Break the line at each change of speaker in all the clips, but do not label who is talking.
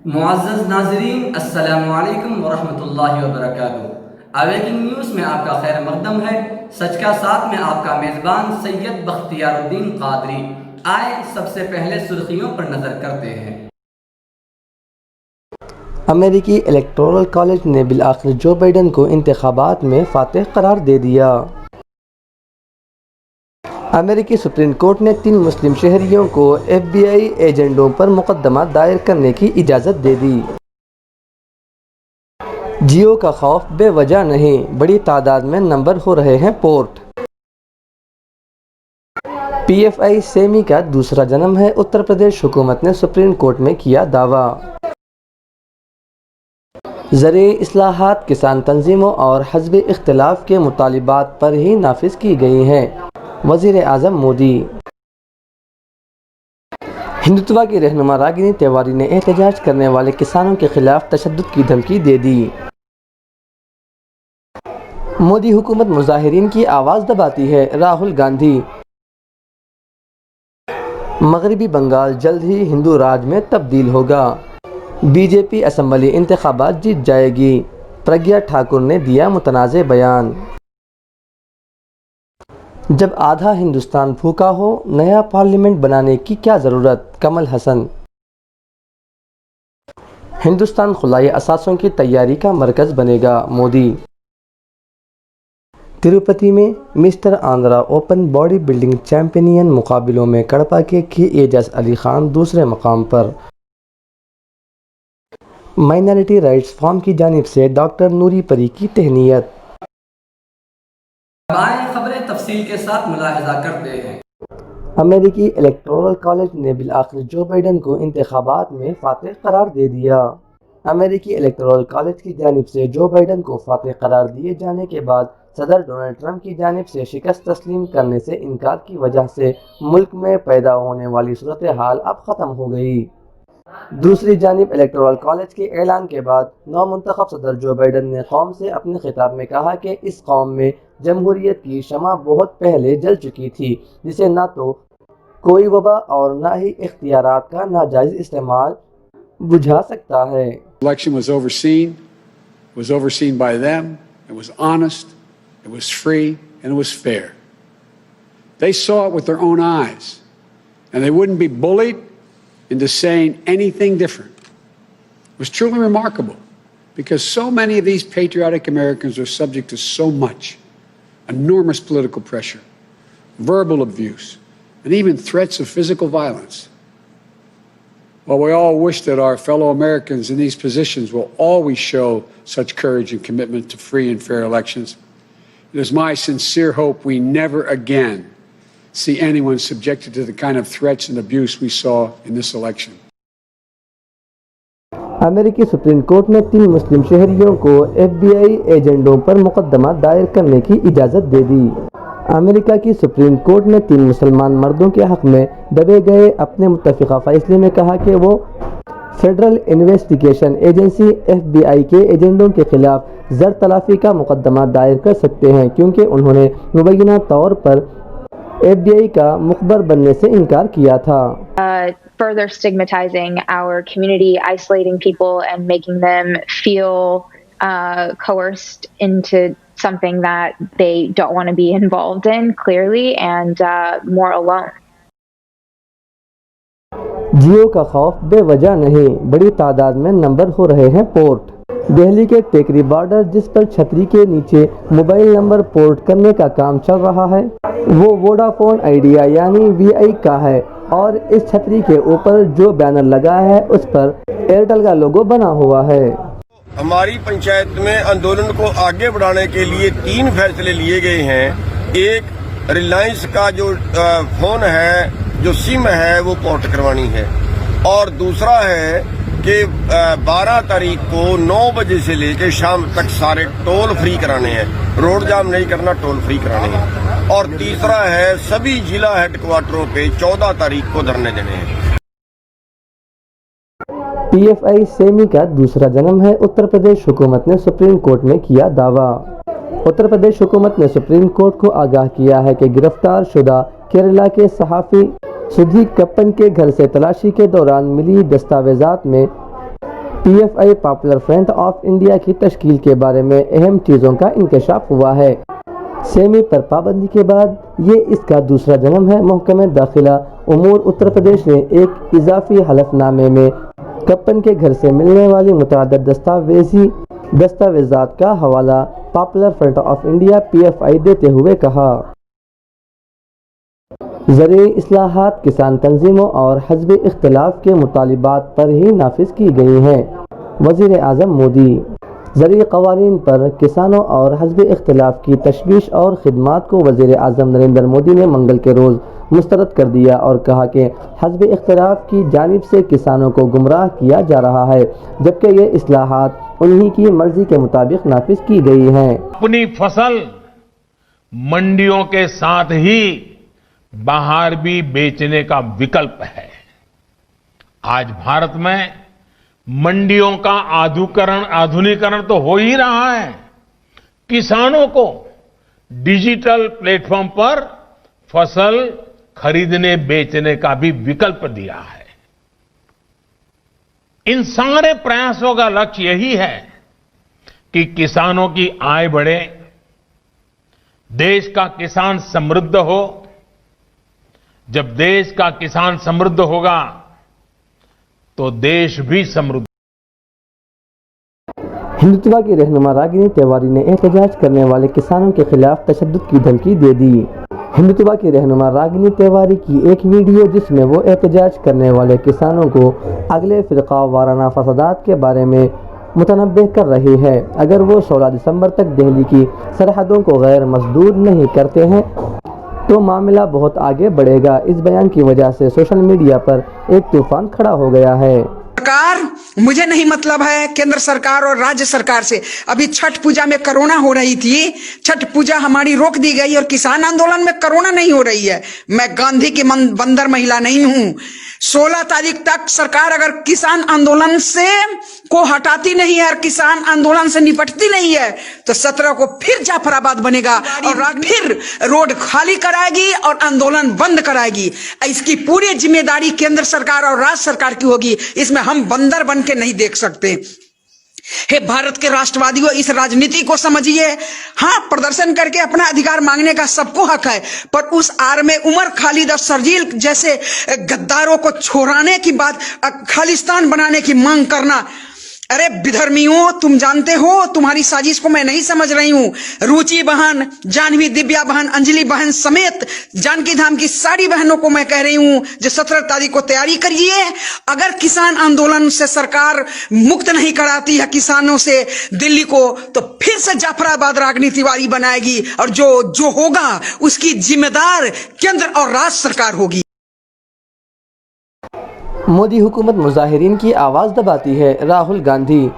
मुअज़्ज़ज़ नाज़रीन, अस्सलामु अलैकुम वरहमतुल्लाहि वबरकातुहू। अवेकिंग न्यूज़ में आपका खैर मक़दम है। सच का साथ में आपका मेज़बान सैयद बख्तियारुद्दीन क़ादरी। आए सबसे पहले सुर्खियों पर नज़र करते हैं।
अमेरिकी इलेक्टोरल कॉलेज ने बिलआखिर जो बाइडन को इंतखाबात में फातेह करार दे दिया। अमेरिकी सुप्रीम कोर्ट ने 3 मुस्लिम शहरियों को FBI एजेंटों पर मुकदमा दायर करने की इजाज़त दे दी। जियो का खौफ बेवजह नहीं, बड़ी तादाद में नंबर हो रहे हैं पोर्ट। PFI सेमी का दूसरा जन्म है, उत्तर प्रदेश हुकूमत ने सुप्रीम कोर्ट में किया दावा। ज़रिए इस्लाहात किसान तंजीमों और हज़्ब इख्तिलाफ के मुतालिबात पर ही नाफिज की गई हैं, वज़ीर आज़म मोदी। हिंदुत्व की रहनुमा रागिनी तिवारी ने एहतजाज करने वाले किसानों के खिलाफ तशद्दुद की धमकी दे दी। मोदी हुकूमत मुजाहिरीन की आवाज़ दबाती है, राहुल गांधी। मगरबी बंगाल जल्द ही हिंदू राज में तब्दील होगा, BJP असम्बली इंतखाबात जीत जाएगी, प्रज्ञा ठाकुर ने दिया मुतनाज़े बयान। जब आधा हिंदुस्तान भूखा हो, नया पार्लियामेंट बनाने की क्या ज़रूरत, कमल हसन। हिंदुस्तान खुलाई असासों की तैयारी का मरकज़ बनेगा, मोदी। तिरुपति में mister Andhra open body building champion मुकाबलों में कड़पा के एजाज अली खान दूसरे मकाम पर। माइनॉरिटी राइट्स फॉर्म की जानिब से डॉक्टर नूरी परी की तहनीयत।
खबरें तफसील के साथ मुलाहिजा करते हैं।
अमेरिकी इलेक्टोरल कॉलेज ने बिलआखिर जो बाइडन को इंतखाबात में फातेह करार दे दिया। अमेरिकी इलेक्टोरल कॉलेज की जानिब से जो बाइडन को फातेह करार दिए जाने के बाद सदर डोनाल्ड ट्रंप की जानिब से शिकस्त तस्लीम करने से इनकार की वजह से मुल्क में पैदा होने वाली सूरत हाल अब ख़त्म हो गई। दूसरी जानिब इलेक्टोरल कॉलेज के ऐलान के बाद नौमुंतखब सदर जो बाइडन ने कौम से अपने खिताब में कहा कि इस कौम में जमहूरियत की शमा बहुत पहले जल चुकी थी, जिसे ना तो कोई वबा और ना ही इख्तियारात का नाजायज इस्तेमाल बुझा सकता है।
Election was overseen by them. It was honest, it was free, and it was fair. They saw it with their own eyes, and they wouldn't be bullied into saying anything different. It was truly remarkable because so many of these patriotic Americans are subject to so much enormous political pressure, verbal abuse, and even threats of physical violence. While we all wish that our fellow Americans in these positions will always show such courage and commitment to free and fair elections, it is my sincere hope we never again see anyone subjected to the kind of threats and abuse we saw in this election.
अमेरिकी supreme court ने 3 मुस्लिम शहरियों को FBI एजेंटों पर मुकदमा दायर करने की इजाज़त दे दी। अमेरिका की सुप्रीम कोर्ट ने 3 मुसलमान मर्दों के हक़ में दबे गए अपने मुत्तफ़िक़ा फ़ैसले में कहा कि वो फेडरल इन्वेस्टिगेशन एजेंसी FBI के एजेंटों के खिलाफ ज़र तलाफ़ी का मुकदमा दायर कर सकते हैं, क्योंकि उन्होंने मुबैना तौर पर FBI का मुखबर बनने से इनकार किया था।
Further stigmatizing our community, isolating people and making them feel coerced into something that they don't want to be involved in, clearly, and more alone.
जियो का खौफ बेवजह नहीं, बड़ी तादाद में नंबर हो रहे हैं पोर्ट। दिल्ली के टेकरी बॉर्डर, जिस पर छतरी के नीचे मोबाइल नंबर पोर्ट करने का काम चल रहा है, वो वोडाफोन आइडिया यानी VI का है, और इस छतरी के ऊपर जो बैनर लगा है उस पर एयरटेल का लोगो बना हुआ है।
हमारी पंचायत में आंदोलन को आगे बढ़ाने के लिए 3 फैसले लिए गए हैं। एक, रिलायंस का जो फोन है, जो सिम है, वो पोर्ट करवानी है, और दूसरा है कि 12 तारीख को 9 बजे से लेकर शाम तक सारे टोल फ्री कराने हैं, रोड जाम नहीं करना, टोल फ्री कराने हैं, और तीसरा है सभी जिला हेडक्वार्टरों पे 14 तारीख को धरने देने हैं।
PFI सेमी का दूसरा जन्म है, उत्तर प्रदेश हुकूमत ने सुप्रीम कोर्ट में किया दावा। उत्तर प्रदेश हुकूमत ने सुप्रीम कोर्ट को आगाह किया है कि गिरफ्तार शुदा केरला के सहाफ़ी सुधी कप्पन के घर से तलाशी के दौरान मिली दस्तावेजात में PFI popular front of India की तश्कील के बारे में अहम चीज़ों का इंकशाफ हुआ है। सेमी पर पाबंदी के बाद ये इसका दूसरा जन्म है। महकमे दाखिला उमूर उत्तर प्रदेश ने एक इजाफी हलफनामे में कप्पन के घर से मिलने वाली मुतअद्दिद दस्तावेज़ात का हवाला popular front of India PFI देते हुए कहा, ज़रिए इस्लाहात किसान तंजीमों और हज़्ब इख्तिलाफ के मुतालिबात पर ही नाफिज की गई हैं। वज़ीर आज़म मोदी ज़रिए क़वानीन पर किसानों और हज़्ब इख्तिलाफ की तशवीश और ख़िदमात को वज़ीर आज़म नरेंद्र मोदी ने मंगल के रोज़ मुस्तरद कर दिया और कहा कि हज़्ब इख्तिलाफ की जानिब से किसानों को गुमराह किया जा रहा है, जबकि ये इस्लाहात उन्हीं की मर्जी के मुताबिक नाफिज की गई हैं।
अपनी फसल मंडियों के साथ ही बाहर भी बेचने का विकल्प है। आज भारत में मंडियों का आधुनिकीकरण तो हो ही रहा है। किसानों को डिजिटल प्लेटफॉर्म पर फसल खरीदने बेचने का भी विकल्प दिया है। इन सारे प्रयासों का लक्ष्य यही है कि किसानों की आय बढ़े, देश का किसान समृद्ध हो। जब देश का किसान समृद्ध होगा तो देश भी समृद्ध।
हिंदुत्व की रहनुमा रागिनी तिवारी ने एहतजाज करने वाले किसानों के खिलाफ तशद्दुद की धमकी दे दी। हिंदुत्व की रहनुमा रागिनी तिवारी की एक वीडियो जिसमें वो एहतजाज करने वाले किसानों को अगले फिरका वाराना फसादात के बारे में मुतनब्बे कर रही है। अगर वो 16 दिसंबर तक दिल्ली की सरहदों को गैर मसदूद नहीं करते हैं तो मामला बहुत आगे बढ़ेगा। इस बयान की वजह से सोशल मीडिया पर एक तूफान खड़ा हो गया है।
सरकार, मुझे नहीं मतलब है केंद्र सरकार और राज्य सरकार से। अभी छठ पूजा में कोरोना हो रही थी, छठ पूजा हमारी रोक दी गई और किसान आंदोलन में कोरोना नहीं हो रही है। मैं गांधी की बंदर महिला नहीं हूं। 16 तारीख तक सरकार अगर किसान आंदोलन से को हटाती नहीं है और किसान आंदोलन से निपटती नहीं है तो 17 को फिर जाफराबाद बनेगा और फिर रोड खाली कराएगी और आंदोलन बंद कराएगी। इसकी पूरी जिम्मेदारी केंद्र सरकार और राज्य सरकार की होगी। इसमें हम बंदर बन के नहीं देख सकते। हे भारत के राष्ट्रवादियों, इस राजनीति को समझिए। हाँ, प्रदर्शन करके अपना अधिकार मांगने का सबको हक है, पर उस आर में उमर खालिद और शर्जील जैसे गद्दारों को छोड़ाने की बात, खालिस्तान बनाने की मांग करना, अरे विधर्मियों, तुम जानते हो तुम्हारी साजिश को मैं नहीं समझ रही हूं। रुचि बहन, जानवी, दिव्या बहन, अंजलि बहन समेत जानकी धाम की सारी बहनों को मैं कह रही हूं जो 17 तारीख को तैयारी करिए। अगर किसान आंदोलन से सरकार मुक्त नहीं कराती है किसानों से दिल्ली को, तो फिर से जाफराबाद रागिनी तिवारी बनाएगी और जो होगा उसकी जिम्मेदार केंद्र और राज्य सरकार होगी।
मोदी हुकूमत मुजाहिरीन की आवाज़ दबाती है। राहुल गांधी।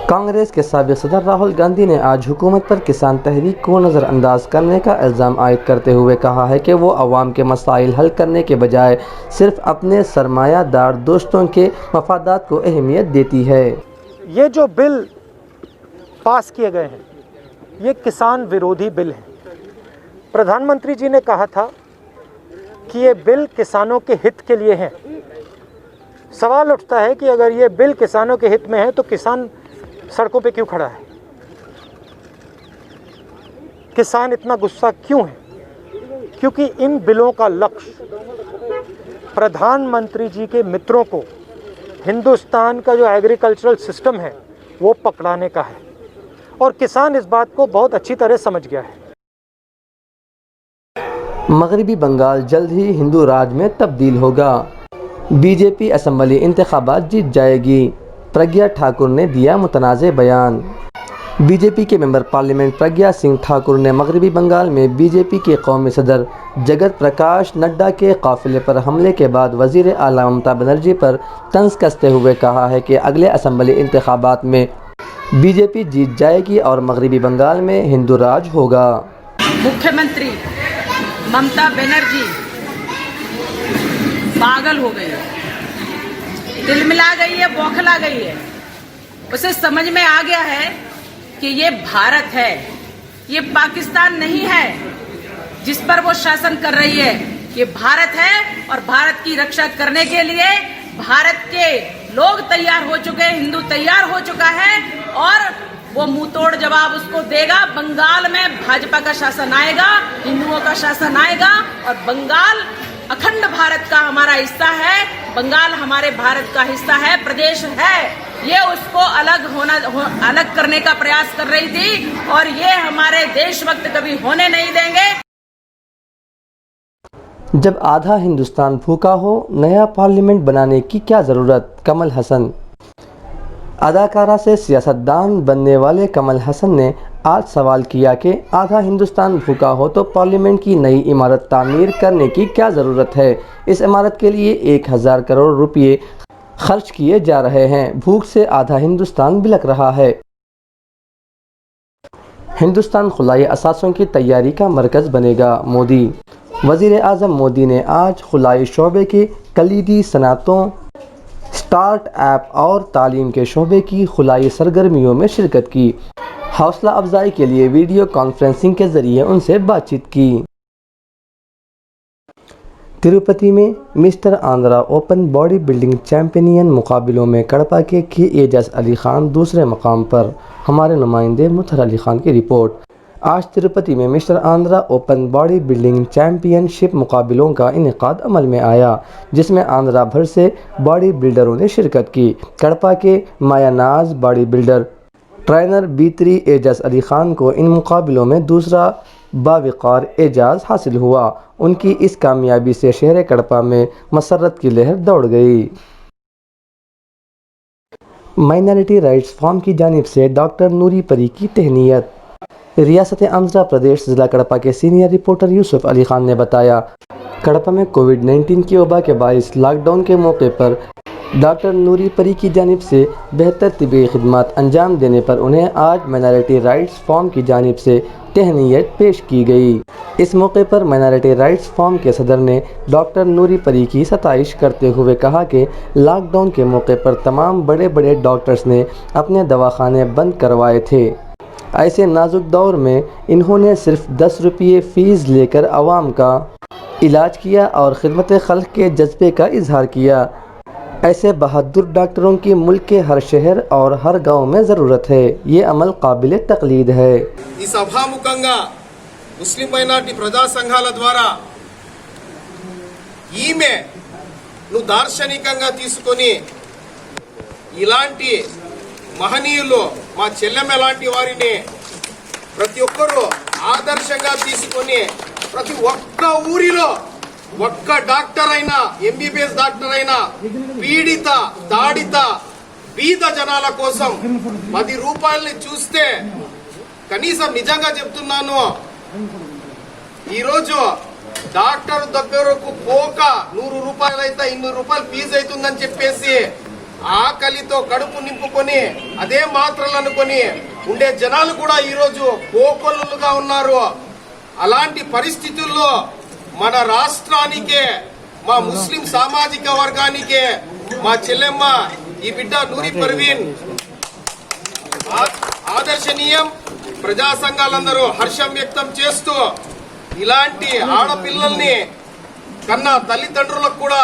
कांग्रेस के साबिक़ सदर राहुल गांधी ने आज हुकूमत पर किसान तहरीक को नज़रअंदाज करने का इल्ज़ाम आयद करते हुए कहा है कि वो अवाम के मसाइल हल करने के बजाय सिर्फ अपने सरमायादार दोस्तों के मफादात को अहमियत देती है।
ये जो बिल पास किए गए हैं ये किसान विरोधी बिल हैं। प्रधानमंत्री जी ने कहा था कि ये बिल किसानों के हित के लिए है। सवाल उठता है कि अगर ये बिल किसानों के हित में है तो किसान सड़कों पे क्यों खड़ा है? किसान इतना गुस्सा क्यों है? क्योंकि इन बिलों का लक्ष्य प्रधानमंत्री जी के मित्रों को हिंदुस्तान का जो एग्रीकल्चरल सिस्टम है वो पकड़ाने का है और किसान इस बात को बहुत अच्छी तरह समझ गया है।
मगरबी बंगाल जल्द ही हिंदू राज में तब्दील होगा। बीजेपी असम्बली इंतखाबात जीत जाएगी। प्रज्ञा ठाकुर ने दिया मुतनाज़े बयान। बीजेपी के मेंबर पार्लियामेंट प्रज्ञा सिंह ठाकुर ने मगरबी बंगाल में बीजेपी के कौमी सदर जगत प्रकाश नड्डा के काफिले पर हमले के बाद वज़ीर आला ममता बनर्जी पर तंज कसते हुए कहा है कि अगले असम्बली इंतखाबात में बीजेपी जीत जाएगी और मगरबी बंगाल में हिंदू राज होगा।
मुख्यमंत्री ममता बनर्जी पागल हो गई है, तिलमिला गई है, बौखला गई है। उसे समझ में आ गया है कि ये भारत है, ये पाकिस्तान नहीं है जिस पर वो शासन कर रही है। ये भारत है और भारत की रक्षा करने के लिए भारत के लोग तैयार हो चुके हैं, हिंदू तैयार हो चुका है और वो मुंह तोड़ जवाब उसको देगा। बंगाल में भाजपा का शासन आएगा, हिंदुओं का शासन आएगा और बंगाल अखंड भारत का हमारा हिस्सा है। बंगाल हमारे भारत का हिस्सा है, प्रदेश है। ये उसको अलग करने का प्रयास कर रही थी और ये हमारे देशभक्त कभी होने नहीं देंगे।
जब आधा हिंदुस्तान भूखा हो, नया पार्लियामेंट बनाने की क्या ज़रूरत? कमल हसन। अदाकारा से सियासतदान बनने वाले कमल हसन ने आज सवाल किया कि आधा हिंदुस्तान भूखा हो तो पार्लियामेंट की नई इमारत तामीर करने की क्या ज़रूरत है? इस इमारत के लिए 1000 करोड़ रुपये खर्च किए जा रहे हैं। भूख से आधा हिंदुस्तान बिलख रहा है। हिंदुस्तान खुलाई असासों की तैयारी का मरकज़ बनेगा। मोदी। वज़ीर आज़म मोदी ने आज खुलाई शोबे की कलीदी सनअतों, स्टार्टअप और तालीम के शोबे की खुलाई सरगर्मियों में शिरकत की। हौसला अफजाई के लिए वीडियो कॉन्फ्रेंसिंग के ज़रिए उनसे बातचीत की। तिरुपति में mister Andhra open body building champion मुकाबलों में कड़पा के एजाज अली खान दूसरे मकाम पर। हमारे नुमाइंदे मुथर अली खान की रिपोर्ट। आज तिरुपति में mister Andhra open body building championship मुकाबलों का इनेकाद अमल में आया, जिसमें आंध्रा भर से बॉडी बिल्डरों ने शिरकत की। कड़पा के मायानाज body builder trainer B3 Ejaz Ali Khan को इन मुकाबलों में दूसरा बाविकार एजाज़ हासिल हुआ। उनकी इस कामयाबी से शहर कड़पा में मसरत की लहर दौड़ गई। माइनॉरिटी राइट्स फॉर्म की जानिब से डॉक्टर नूरी परी की तहनीयत। रियासत आंध्र प्रदेश ज़िला कड़पा के सीनियर रिपोर्टर यूसुफ अली खान ने बताया, कड़पा में कोविड-19 की वबा के बायस लॉकडाउन के मौके पर डॉक्टर नूरी परी की जानिब से बेहतर तिबी खिदमत अंजाम देने पर उन्हें आज माइनॉरिटी राइट्स फॉर्म की जानिब से तहनीयत पेश की गई। इस मौके पर माइनॉरिटी राइट्स फॉर्म के सदर ने डॉक्टर नूरी परी की सताइश करते हुए कहा कि लॉकडाउन के मौके पर तमाम बड़े बड़े डॉक्टर्स ने अपने दवाखाने बंद करवाए थे। ऐसे नाजुक दौर में इन्होंने सिर्फ 10 रुपये फ़ीस लेकर आवाम का इलाज किया और खिदमत खल्क़ के जज्बे का इजहार किया। ऐसे बहादुर डॉक्टरों की मुल्क के हर शहर और हर गांव में ज़रूरत है। ये अमल काबिल तक़लीद है।
ఈ సభాముఖంగా ముస్లిం మైనారిటీ ప్రజా సంఘాల ద్వారా ఈమెను దార్శనికంగా తీసుకొని ఇలాంటి మహనీయులు మా చెల్లెమ్మ లాంటి వారిని ప్రతి ఒక్కరూ ఆదర్శంగా తీసుకొని ప్రతి ఒక్క ఊరిలో ఒక్క డాక్టర్ అయినా MBBS డాక్టర్ అయినా పీడిత దాడిత బీద జనాల కోసం 10 రూపాయలని చూస్తే కనీసం నిజంగా చెప్తున్నాను ఈరోజు డాక్టర్ దగ్గరకు పోక 100 రూపాయలు అయితే 200 రూపాయలు ఫీజు అవుతుందని చెప్పేసి ఆకలితో కడుపు నింపుకొని అదే మాత్రలు అనుకొని ఉండే జనాలు కూడా ఈరోజు కోకొల్లుగా ఉన్నారు. అలాంటి పరిస్థితుల్లో మన రాష్ట్రానికే మా ముస్లిం సామాజిక వర్గానికే మా చెల్లెమ్మ ఈ బిడ్డ నూరి పర్వీన్ ఆదర్శనీయం. ప్రజా సంఘాలందరూ హర్షం వ్యక్తం చేస్తూ ఇలాంటి ఆడపిల్లల్ని కన్నా తల్లిదండ్రులకు కూడా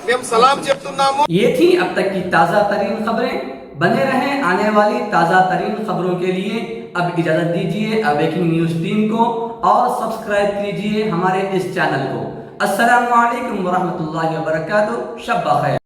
మేము సలాం చెప్తున్నాము.
ये थी अब तक की ताज़ा तरीन खबरें। बने रहें आने वाली ताज़ा तरीन खबरों के लिए। अब इजाज़त दीजिए अवेकिंग न्यूज़ टीम को और सब्सक्राइब कीजिए हमारे इस चैनल को। अस्सलामु अलैकुम वरहमतुल्लाहि वबरकातुहू। शब बखैर।